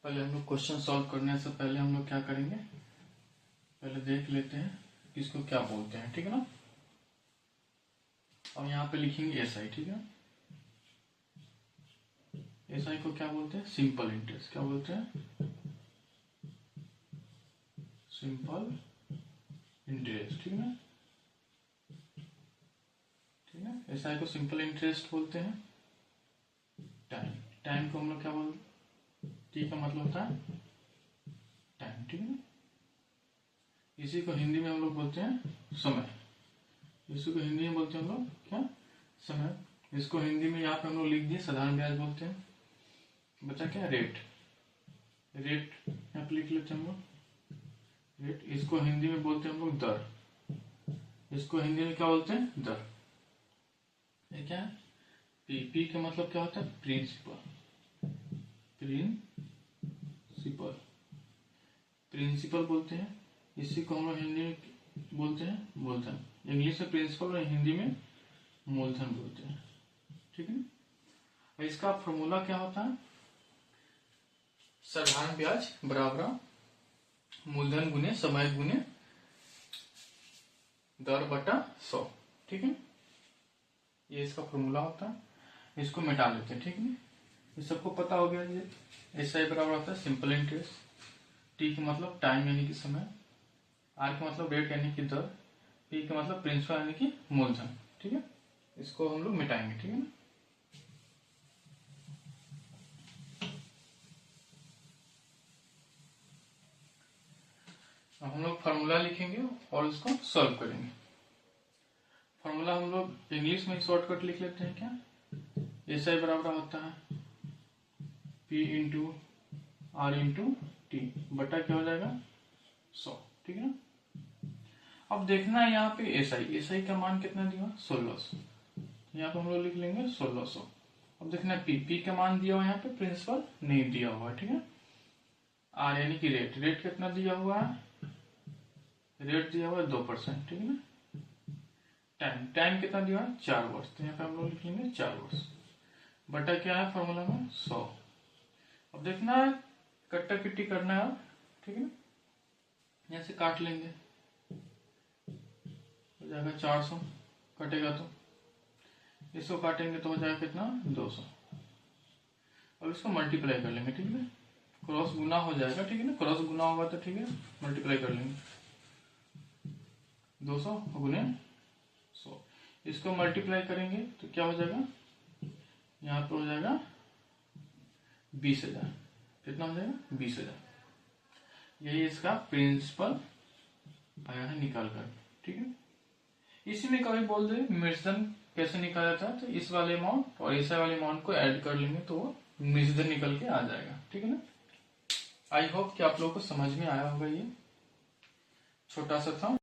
पहले हम लोग क्वेश्चन सॉल्व करने से पहले हम लोग क्या करेंगे, पहले देख लेते हैं कि इसको क्या बोलते हैं, ठीक है ना। अब यहाँ पे लिखेंगे एसआई, ठीक है। एसआई को क्या बोलते हैं, सिंपल इंटरेस्ट। क्या बोलते हैं, सिंपल इंटरेस्ट, ठीक है ना। ठीक है, एसआई को सिंपल इंटरेस्ट बोलते हैं। टाइम, टाइम को हम लोग क्या बोलते हैं, टी का मतलब होता है टाइम, ठीक है ना। इसी को हिंदी में हम लोग बोलते हैं समय। इसी को हिंदी में बोलते हैं हम लोग क्या, समय। इसको हिंदी में यहाँ पे हम लोग लिख दिए साधारण ब्याज बोलते हैं। बचा क्या, रेट। रेट यहाँ पे लिख लेते हैं हम लोग, रेट। इसको हिंदी में बोलते हैं हम लोग दर। इसको हिंदी में क्या बोलते हैं, दर। ये क्या है, पी। पी का मतलब क्या होता है, प्रिंसिपल। प्रिंसिपल, प्रिंसिपल बोलते हैं। इसी को हम लोग हिंदी में बोलते हैं मूलधन। इंग्लिश में प्रिंसिपल और हिंदी में मूलधन बोलते हैं, ठीक है ना। इसका फॉर्मूला क्या होता है, साधारण ब्याज बराबर मूलधन गुने समय गुने दर बटा 100, ठीक है। ये इसका फॉर्मूला होता है। इसको मिटा लेते हैं, ठीक है। ये सबको पता हो गया। ये एसआई बराबर होता है सिंपल इंटरेस्ट। टी का मतलब टाइम यानी कि समय, आर का मतलब रेट यानी कि दर, पी का मतलब प्रिंसिपल यानी कि मूलधन, ठीक है। इसको हम लोग मिटाएंगे, ठीक है ना। अब हम लोग फार्मूला लिखेंगे और इसको सॉल्व करेंगे। फार्मूला हम लोग इंग्लिश में शॉर्टकट लिख लेते हैं। क्या, एसआई बराबर होता है P into R into T बटा क्या हो जाएगा 100, ठीक है ना। अब देखना है यहाँ पे एसआई, एसआई का मान कितना दिया 1600, यहाँ पे हम लोग लिख लेंगे 1600। अब देखना पी, पी का मान दिया हुआ यहाँ पे, प्रिंसिपल नहीं दिया हुआ है, ठीक है। आर यानी कि रेट, रेट कितना दिया हुआ है, रेट दिया हुआ है 2%, ठीक है ना। टाइम, टाइम कितना दिया है 4 वर्ष, तो यहाँ पे हम लोग लिख लेंगे 4 वर्ष बटा क्या है फॉर्मूला में 100। अब देखना है कट्टा किट्टी करना है, ठीक है ना। यहाँ से काट लेंगे, हो जाएगा 400, कटेगा तो इसको काटेंगे तो हो जाएगा कितना 200। अब इसको मल्टीप्लाई कर लेंगे, ठीक है। क्रॉस गुना हो जाएगा, ठीक है ना। क्रॉस गुना होगा तो ठीक है, मल्टीप्लाई कर लेंगे 200 गुने 100। इसको मल्टीप्लाई करेंगे तो क्या हो जाएगा, यहाँ पे हो जाएगा 20,000। कितना हो जाएगा 20,000। यही इसका प्रिंसिपल आया है निकाल कर, ठीक है। इसी में कभी बोल दे मिश्रण कैसे निकाला जाता है, तो इस वाले अमाउंट और इस वाले अमाउंट को ऐड कर लेंगे तो वो मिश्रण निकल के आ जाएगा, ठीक है ना। आई होप कि आप लोगों को समझ में आया होगा। ये छोटा सा था।